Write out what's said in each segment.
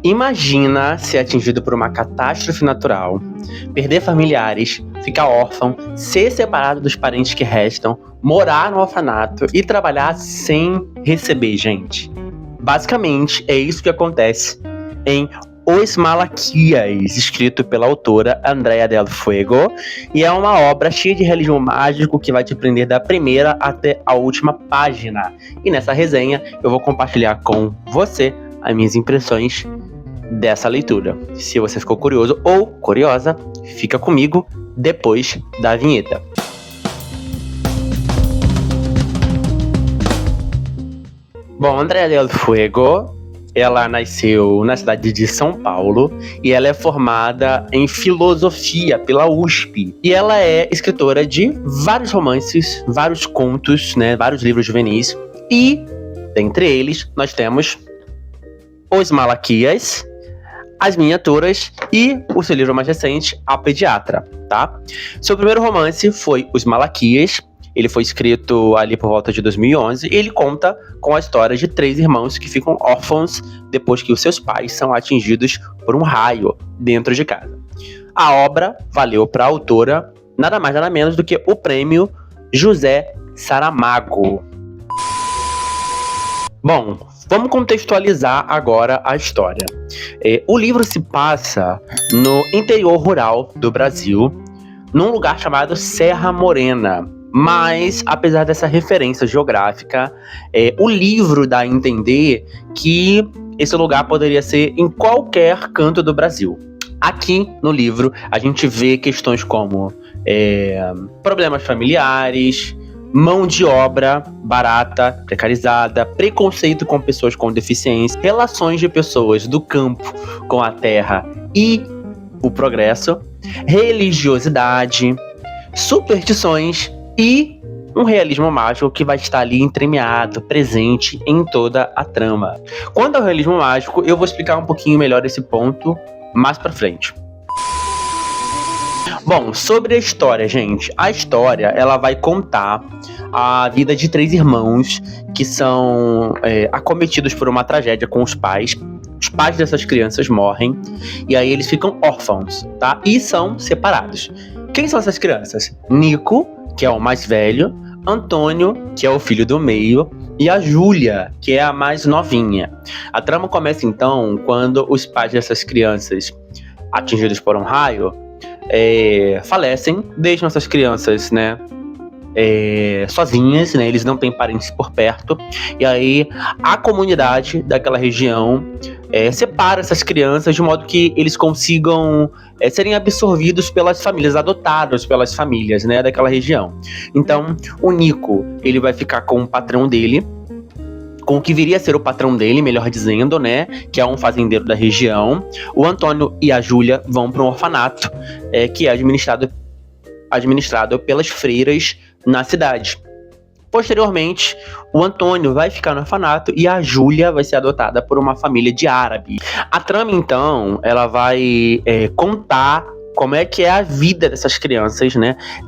Imagina ser atingido por uma catástrofe natural, perder familiares, ficar órfão, ser separado dos parentes que restam, morar no orfanato e trabalhar sem receber, gente. Basicamente, é isso que acontece em Os Malaquias, escrito pela autora Andrea del Fuego, e é uma obra cheia de realismo mágico que vai te prender da primeira até a última página. E nessa resenha eu vou compartilhar com você as minhas impressões dessa leitura. Se você ficou curioso ou curiosa, fica comigo depois da vinheta. Bom, Andrea del Fuego, ela nasceu na cidade de São Paulo e ela é formada em filosofia pela USP. E ela é escritora de vários romances, vários contos, vários livros juvenis. E, dentre eles, nós temos Os Malaquias, As Miniaturas e o seu livro mais recente, A Pediatra, tá? Seu primeiro romance foi Os Malaquias. Ele foi escrito ali por volta de 2011 e ele conta com a história de 3 irmãos que ficam órfãos depois que os seus pais são atingidos por um raio dentro de casa. A obra valeu para a autora nada mais nada menos do que o prêmio José Saramago. Bom, vamos contextualizar agora a história. O livro se passa no interior rural do Brasil, num lugar chamado Serra Morena. Mas, apesar dessa referência geográfica, o livro dá a entender que esse lugar poderia ser em qualquer canto do Brasil. Aqui no livro, a gente vê questões como problemas familiares, mão de obra barata, precarizada, preconceito com pessoas com deficiência, relações de pessoas do campo com a terra e o progresso, religiosidade, superstições e um realismo mágico que vai estar ali entremeado, presente em toda a trama. Quanto ao realismo mágico, eu vou explicar um pouquinho melhor esse ponto mais pra frente. Bom, sobre a história, gente. A história, ela vai contar a vida de 3 irmãos que são acometidos por uma tragédia com os pais. Os pais dessas crianças morrem e aí eles ficam órfãos, tá? E são separados. Quem são essas crianças? Nico, que é o mais velho, Antônio, que é o filho do meio, e a Júlia, que é a mais novinha. A trama começa então quando os pais dessas crianças atingidos por um raio falecem, deixam essas crianças, sozinhas, eles não têm parentes por perto, e aí a comunidade daquela região separa essas crianças de modo que eles consigam serem absorvidos pelas famílias, adotados pelas famílias, daquela região. Então, o Nico, ele vai ficar com o patrão dele, com o que viria a ser o patrão dele, melhor dizendo, que é um fazendeiro da região. O Antônio e a Júlia vão para um orfanato, que é administrado pelas freiras na cidade. Posteriormente, o Antônio vai ficar no orfanato e a Júlia vai ser adotada por uma família de árabes. A trama, então, ela vai contar como é que é a vida dessas crianças,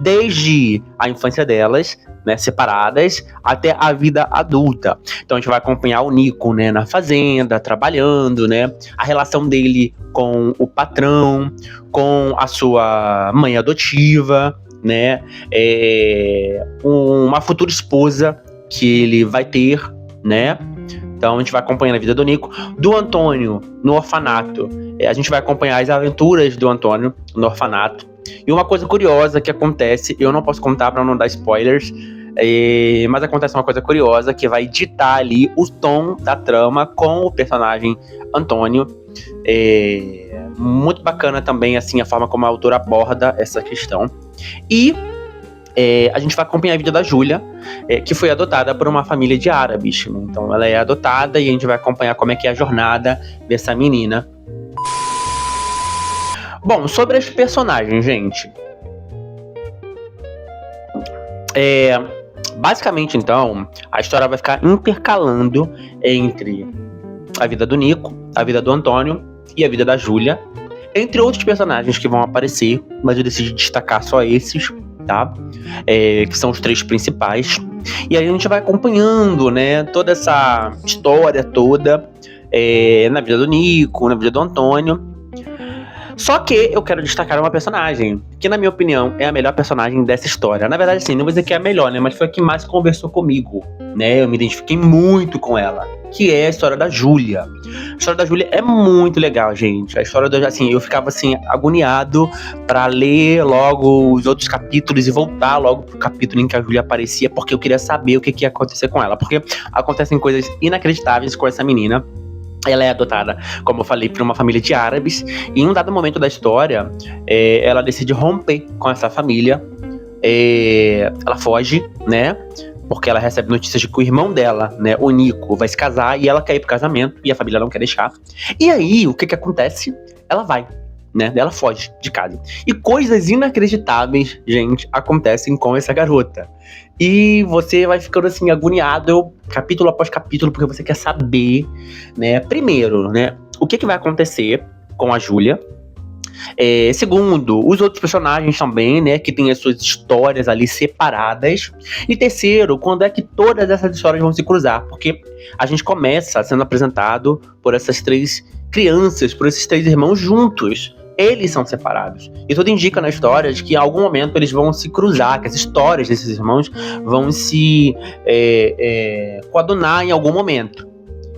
desde a infância delas, separadas, até a vida adulta. Então a gente vai acompanhar o Nico, na fazenda, trabalhando, a relação dele com o patrão, com a sua mãe adotiva, uma futura esposa que ele vai ter, Então a gente vai acompanhando a vida do Nico. Do Antônio no orfanato, a gente vai acompanhar as aventuras do Antônio no orfanato. E uma coisa curiosa que acontece, eu não posso contar para não dar spoilers, mas acontece uma coisa curiosa que vai ditar ali o tom da trama com o personagem Antônio. Muito bacana também assim a forma como a autora aborda essa questão. E a gente vai acompanhar a vida da Júlia, que foi adotada por uma família de árabes. Então ela é adotada e a gente vai acompanhar como é que é a jornada dessa menina. Bom, sobre as personagens, gente. Basicamente, então, a história vai ficar intercalando entre a vida do Nico, a vida do Antônio e a vida da Júlia, entre outros personagens que vão aparecer, mas eu decidi destacar só esses, tá? Que são os 3 principais. E aí a gente vai acompanhando, toda essa história toda, na vida do Nico, na vida do Antônio. Só que eu quero destacar uma personagem que, na minha opinião, é a melhor personagem dessa história. Na verdade, sim, não vou dizer que é a melhor, né? Mas foi a que mais conversou comigo, né? Eu me identifiquei muito com ela, que é a história da Júlia. A história da Júlia é muito legal, gente. A história da... Assim, eu ficava, assim, agoniado pra ler logo os outros capítulos e voltar logo pro capítulo em que a Júlia aparecia, porque eu queria saber o que ia acontecer com ela. Porque acontecem coisas inacreditáveis com essa menina. Ela é adotada, como eu falei, por uma família de árabes. E em um dado momento da história, ela decide romper com essa família. Ela foge, né? Porque ela recebe notícias de que o irmão dela, né, o Nico, vai se casar e ela quer ir pro casamento e a família não quer deixar. E aí, o que acontece? Ela vai, né? Ela foge de casa. E coisas inacreditáveis, gente, acontecem com essa garota. E você vai ficando assim, agoniado, capítulo após capítulo, porque você quer saber, né? Primeiro, né? O que vai acontecer com a Júlia. Segundo, os outros personagens também, né? Que tem as suas histórias ali separadas. E terceiro, quando é que todas essas histórias vão se cruzar? Porque a gente começa sendo apresentado por essas três crianças, por esses três irmãos juntos. Eles são separados. E tudo indica na história de que em algum momento eles vão se cruzar, que as histórias desses irmãos vão se coadunar em algum momento.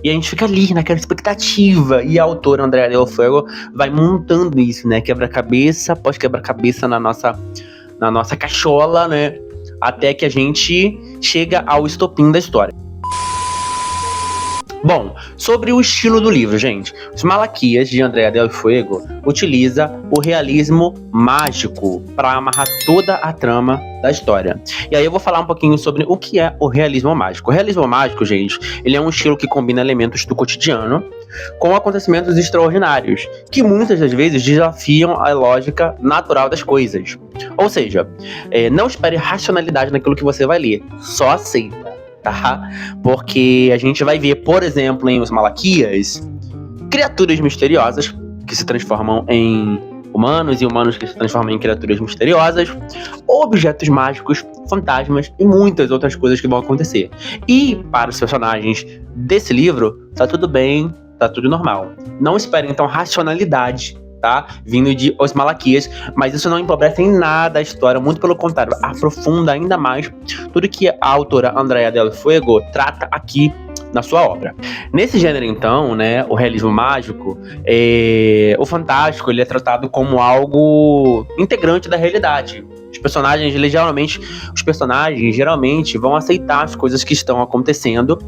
E a gente fica ali naquela expectativa. E a autora Andrea Del Fuego vai montando isso, né? Quebra-cabeça após quebra-cabeça na nossa cachola, né? Até que a gente chega ao estopim da história. Bom, sobre o estilo do livro, gente. Os Malaquias, de Andrea Del Fuego, utiliza o realismo mágico para amarrar toda a trama da história. E aí eu vou falar um pouquinho sobre o que é o realismo mágico. O realismo mágico, gente, ele é um estilo que combina elementos do cotidiano com acontecimentos extraordinários, que muitas das vezes desafiam a lógica natural das coisas. Ou seja, não espere racionalidade naquilo que você vai ler, só aceita. Tá? Porque a gente vai ver, por exemplo, em Os Malaquias, criaturas misteriosas que se transformam em humanos e humanos que se transformam em criaturas misteriosas, objetos mágicos, fantasmas e muitas outras coisas que vão acontecer. E para os personagens desse livro, tá tudo bem, tá tudo normal. Não esperem então racionalidade, tá? Vindo de Os Malaquias, mas isso não empobrece em nada a história, muito pelo contrário, aprofunda ainda mais tudo que a autora Andrea Del Fuego trata aqui na sua obra. Nesse gênero, então, né, o realismo mágico, o fantástico, ele é tratado como algo integrante da realidade. Os personagens geralmente vão aceitar as coisas que estão acontecendo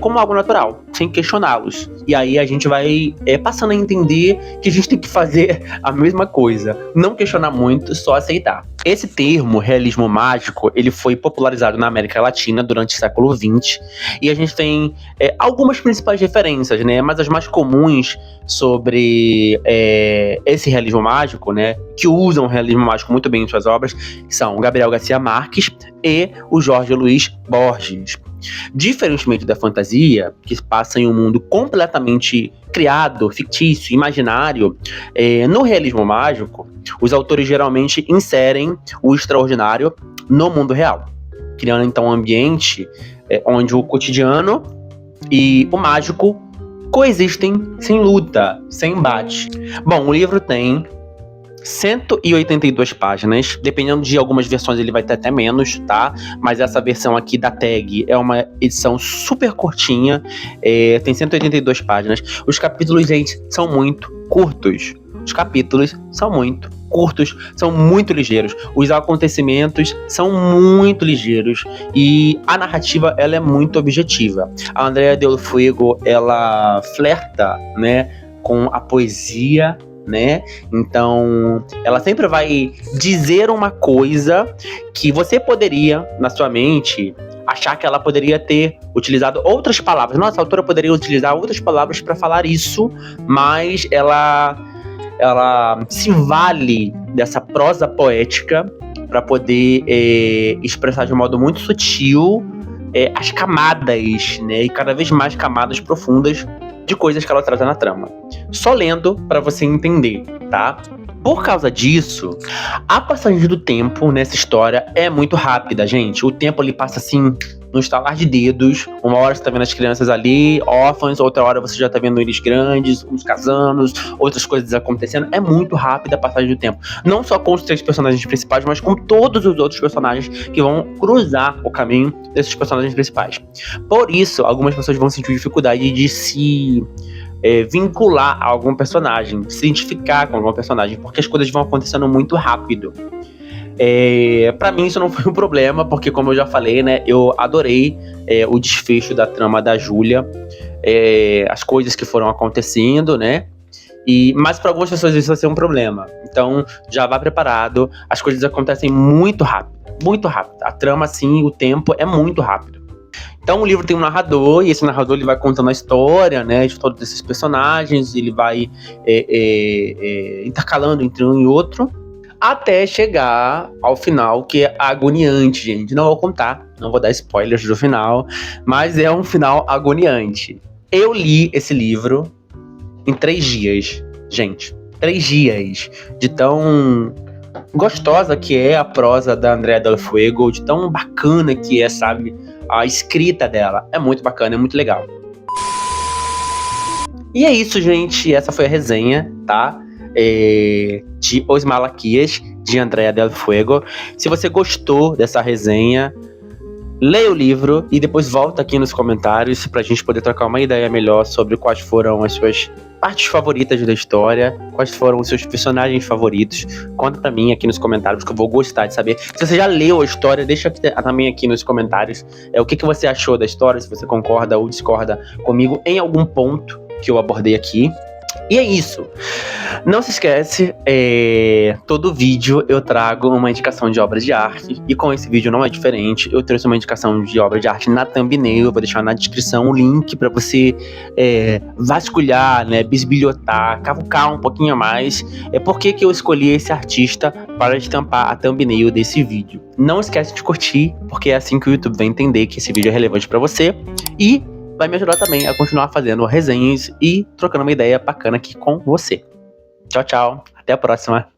como algo natural, sem questioná-los. E aí a gente vai passando a entender que a gente tem que fazer a mesma coisa, não questionar muito, só aceitar. Esse termo, realismo mágico, ele foi popularizado na América Latina durante o século XX, e a gente tem algumas principais referências, né? Mas as mais comuns sobre esse realismo mágico, né? Que usam o realismo mágico muito bem em suas obras, que são Gabriel Garcia Marques e o Jorge Luis Borges. Diferentemente da fantasia, que se passa em um mundo completamente criado, fictício, imaginário, no realismo mágico, os autores geralmente inserem o extraordinário no mundo real, criando então um ambiente onde o cotidiano e o mágico coexistem sem luta, sem embate. Bom, o livro tem 182 páginas, dependendo de algumas versões ele vai ter até menos, tá? Mas essa versão aqui da Tag é uma edição super curtinha, tem 182 páginas. Os capítulos, gente, são muito curtos. São muito ligeiros. Os acontecimentos são muito ligeiros e a narrativa, ela é muito objetiva. A Andrea Del Fuego, ela flerta, né, com a poesia, né? Então, ela sempre vai dizer uma coisa que você poderia, na sua mente, achar que ela poderia ter utilizado outras palavras. Nossa, a autora poderia utilizar outras palavras para falar isso, mas ela se vale dessa prosa poética para poder expressar de um modo muito sutil as camadas, né? E cada vez mais camadas profundas de coisas que ela trata na trama. Só lendo para você entender, tá? Por causa disso, a passagem do tempo nessa história é muito rápida, gente. O tempo ali passa assim no estalar de dedos. Uma hora você tá vendo as crianças ali, órfãos, outra hora você já tá vendo eles grandes, uns casando, outras coisas acontecendo. É muito rápida a passagem do tempo. Não só com os 3 personagens principais, mas com todos os outros personagens que vão cruzar o caminho desses personagens principais. Por isso, algumas pessoas vão sentir dificuldade de se vincular a algum personagem, se identificar com algum personagem, porque as coisas vão acontecendo muito rápido. Pra mim isso não foi um problema, porque como eu já falei, né, eu adorei o desfecho da trama da Júlia, as coisas que foram acontecendo, né, mas para algumas pessoas isso vai ser um problema. Então já vá preparado, as coisas acontecem muito rápido, a trama assim, o tempo é muito rápido. Então o livro tem um narrador, e esse narrador ele vai contando a história, né, de todos esses personagens, ele vai intercalando entre um e outro, até chegar ao final, que é agoniante, gente. Não vou contar, não vou dar spoilers do final, mas é um final agoniante. Eu li esse livro em 3 dias, gente. 3 dias. De tão gostosa que é a prosa da Andrea Del Fuego, de tão bacana que é, sabe, a escrita dela. É muito bacana, é muito legal. E é isso, gente. Essa foi a resenha, tá? De Os Malaquias, de Andrea Del Fuego. Se você gostou dessa resenha, leia o livro e depois volta aqui nos comentários pra gente poder trocar uma ideia melhor sobre quais foram as suas partes favoritas da história, quais foram os seus personagens favoritos. Conta pra mim aqui nos comentários, que eu vou gostar de saber. Se você já leu a história, deixa também aqui nos comentários o que você achou da história, se você concorda ou discorda comigo em algum ponto que eu abordei aqui. E é isso. Não se esquece, todo vídeo eu trago uma indicação de obras de arte. E com esse vídeo não é diferente. Eu trouxe uma indicação de obra de arte na thumbnail. Eu vou deixar na descrição o link para você vasculhar, né, bisbilhotar, cavucar um pouquinho a mais. Por que eu escolhi esse artista para estampar a thumbnail desse vídeo. Não esquece de curtir, porque é assim que o YouTube vai entender que esse vídeo é relevante para você. E vai me ajudar também a continuar fazendo resenhas e trocando uma ideia bacana aqui com você. Tchau, tchau. Até a próxima.